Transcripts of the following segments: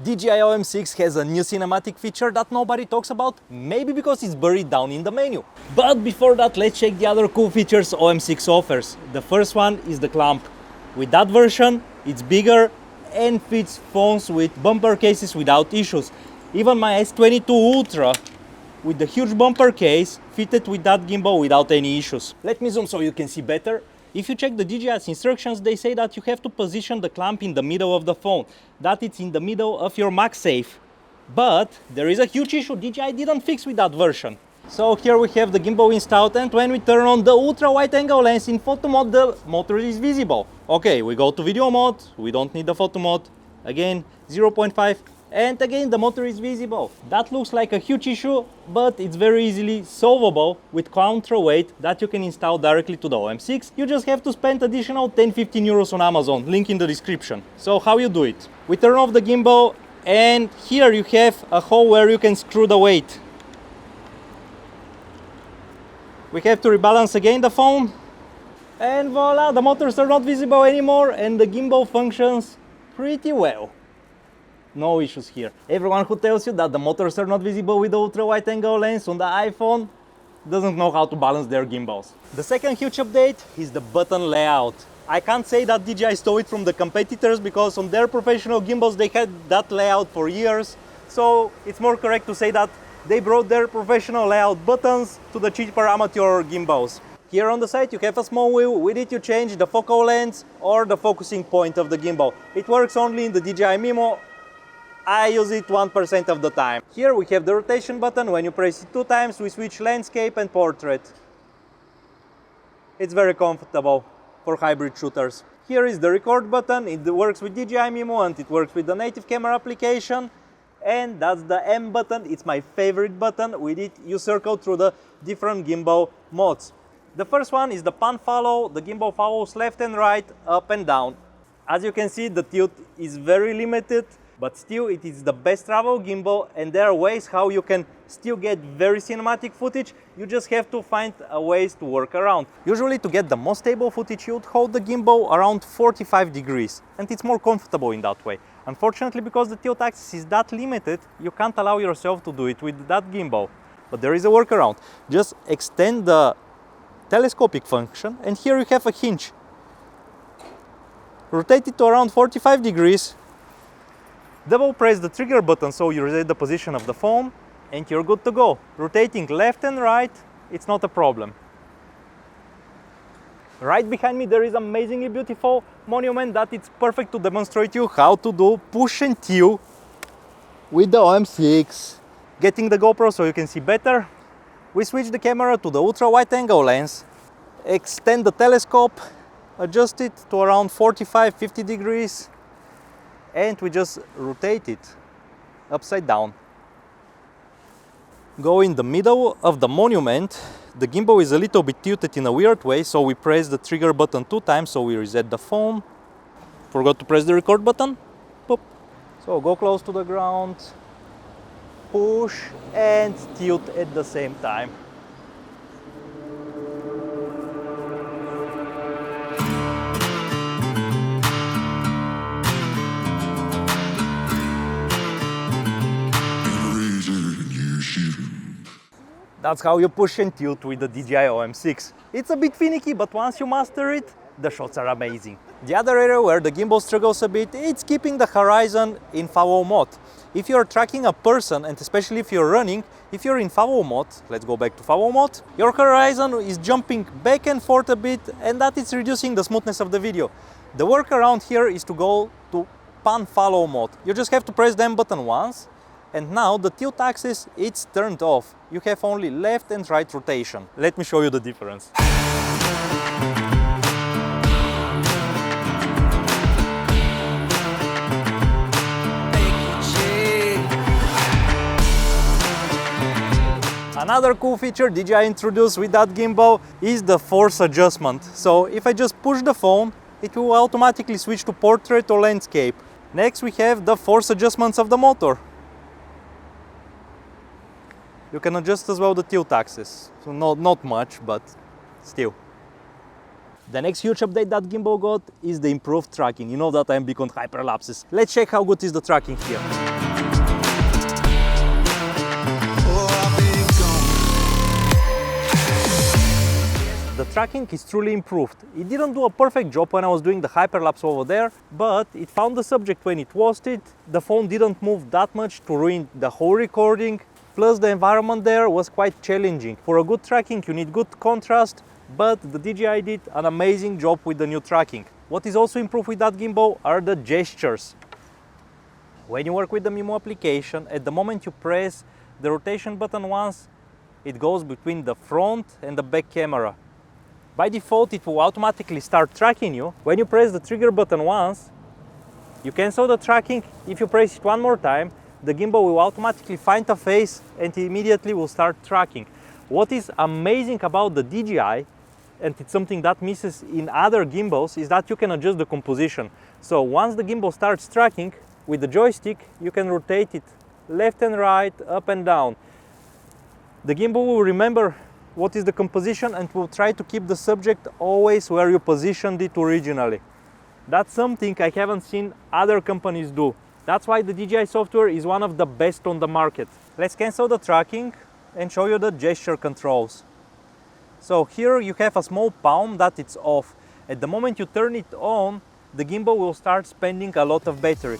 DJI OM6 has a new cinematic feature that nobody talks about, maybe because it's buried down in the menu. But before that, let's check the other cool features OM6 offers. The first one is the clamp. With that version, it's bigger and fits phones with bumper cases without issues. Even my S22 Ultra with the huge bumper case fitted with that gimbal without any issues. Let me zoom so you can see better. If you check the DJI's instructions, they say that you have to position the clamp in the middle of the phone, that it's in the middle of your MagSafe. But there is a huge issue DJI didn't fix with that version. So here we have the gimbal installed, and when we turn on the ultra wide angle lens in photo mode, the motor is visible. Okay, we go to video mode, we don't need the photo mode. Again, 0.5. And again, the motor is visible. That looks like a huge issue, but it's very easily solvable with counterweight that you can install directly to the OM6. You just have to spend additional 10-15 euros on Amazon, link in the description. So how you do it? We turn off the gimbal, and here you have a hole where you can screw the weight. We have to rebalance again the phone, and voila, the motors are not visible anymore, and the gimbal functions pretty well. No issues here. Everyone who tells you that the motors are not visible with the ultra-wide angle lens on the iPhone doesn't know how to balance their gimbals. The second huge update is the button layout. I can't say that DJI stole it from the competitors because on their professional gimbals they had that layout for years. So it's more correct to say that they brought their professional layout buttons to the cheaper amateur gimbals. Here on the side you have a small wheel. With it you change the focal length or the focusing point of the gimbal. It works only in the DJI Mimo. I use it 1% of the time. Here we have the rotation button. When you press it 2 times, we switch landscape and portrait. It's very comfortable for hybrid shooters. Here is the record button. It works with DJI Mimo and it works with the native camera application. And that's the M button. It's my favorite button. With it, you circle through the different gimbal modes. The first one is the pan follow. The gimbal follows left and right, up and down. As you can see, the tilt is very limited. But still, it is the best travel gimbal, and there are ways how you can still get very cinematic footage. You just have to find ways to work around. Usually, to get the most stable footage, you would hold the gimbal around 45 degrees, and it's more comfortable in that way. Unfortunately, because the tilt axis is that limited, you can't allow yourself to do it with that gimbal. But there is a workaround. Just extend the telescopic function, and here you have a hinge. Rotate it to around 45 degrees. Double press the trigger button so you reset the position of the phone and you're good to go. Rotating left and right, it's not a problem. Right behind me there is an amazingly beautiful monument that it's perfect to demonstrate you how to do push and tilt with the OM6. Getting the GoPro so you can see better, we switch the camera to the ultra wide angle lens, extend the telescope, adjust it to around 45-50 degrees, and we just rotate it upside down. Go in the middle of the monument. The gimbal is a little bit tilted in a weird way, so we press the trigger button 2 times so we reset the phone. Forgot to press the record button. Boop. So go close to the ground, push and tilt at the same time. That's how you push and tilt with the DJI OM6. It's a bit finicky, but once you master it, the shots are amazing. The other area where the gimbal struggles a bit, it's keeping the horizon in follow mode. If you're tracking a person, and especially if you're running, if you're in follow mode, let's go back to follow mode, your horizon is jumping back and forth a bit, and that is reducing the smoothness of the video. The workaround here is to go to pan follow mode. You just have to press the M button once, and now the tilt axis, it's turned off. You have only left and right rotation. Let me show you the difference. Another cool feature DJI introduced with that gimbal is the force adjustment. So if I just push the phone, it will automatically switch to portrait or landscape. Next we have the force adjustments of the motor. You can adjust as well the tilt axis, so not much, but still. The next huge update that Gimbal got is the improved tracking. You know that I'm big on hyperlapses. Let's check how good is the tracking here. The tracking is truly improved. It didn't do a perfect job when I was doing the hyperlapse over there, but it found the subject when it lost it. The phone didn't move that much to ruin the whole recording. Plus the environment there was quite challenging. For a good tracking you need good contrast, but the DJI did an amazing job with the new tracking. What is also improved with that gimbal are the gestures. When you work with the Mimo application, at the moment you press the rotation button once, it goes between the front and the back camera. By default, it will automatically start tracking you. When you press the trigger button once, you cancel the tracking. If you press it one more time, the gimbal will automatically find a face and immediately will start tracking. What is amazing about the DJI, and it's something that misses in other gimbals, is that you can adjust the composition. So once the gimbal starts tracking, with the joystick, you can rotate it left and right, up and down. The gimbal will remember what is the composition and will try to keep the subject always where you positioned it originally. That's something I haven't seen other companies do. That's why the DJI software is one of the best on the market. Let's cancel the tracking and show you the gesture controls. So here you have a small palm that it's off. At the moment you turn it on, the gimbal will start spending a lot of battery.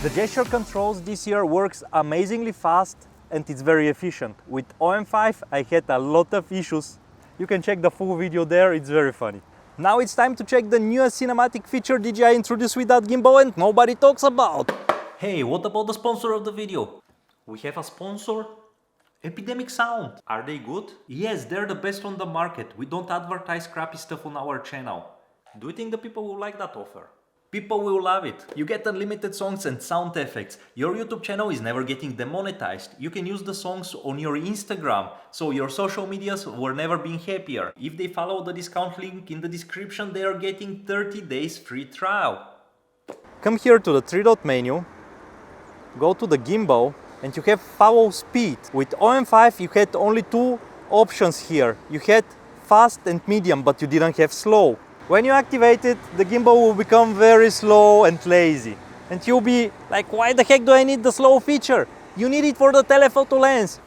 The gesture controls this year works amazingly fast and it's very efficient. With OM5 I had a lot of issues. You can check the full video there, it's very funny. Now it's time to check the newest cinematic feature DJI introduced with that gimbal and nobody talks about. Hey, what about the sponsor of the video? We have a sponsor? Epidemic Sound. Are they good? Yes, they're the best on the market. We don't advertise crappy stuff on our channel. Do you think the people will like that offer? People will love it. You get unlimited songs and sound effects. Your YouTube channel is never getting demonetized. You can use the songs on your Instagram, so your social medias were never being happier. If they follow the discount link in the description, they are getting 30 days free trial. Come here to the three-dot menu, go to the gimbal, and you have follow speed. With OM5 you had only two options here. You had fast and medium, but you didn't have slow. When you activate it, the gimbal will become very slow and lazy. And you'll be like, why the heck do I need the slow feature? You need it for the telephoto lens.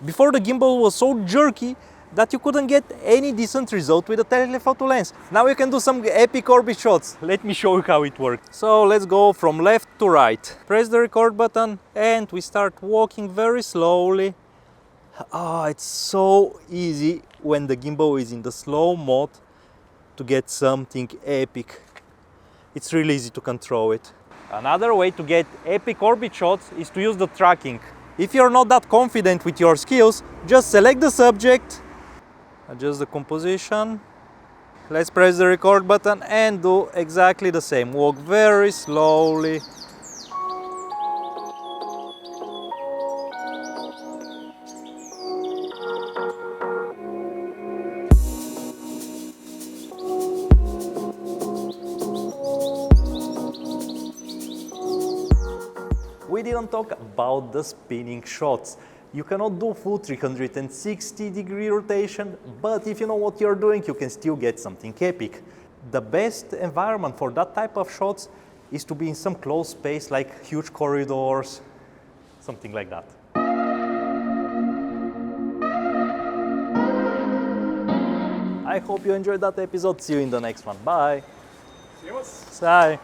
Before, the gimbal was so jerky that you couldn't get any decent result with the telephoto lens. Now you can do some epic orbit shots. Let me show you how it works. So let's go from left to right. Press the record button and we start walking very slowly. Ah, it's so easy when the gimbal is in the slow mode to get something epic. It's really easy to control it. Another way to get epic orbit shots is to use the tracking. If you're not that confident with your skills, just select the subject, adjust the composition. Let's press the record button and do exactly the same. Walk very slowly. We didn't talk about the spinning shots. You cannot do full 360-degree rotation, but if you know what you're doing, you can still get something epic. The best environment for that type of shots is to be in some closed space, like huge corridors, something like that. I hope you enjoyed that episode. See you in the next one. Bye. Servus. Bye.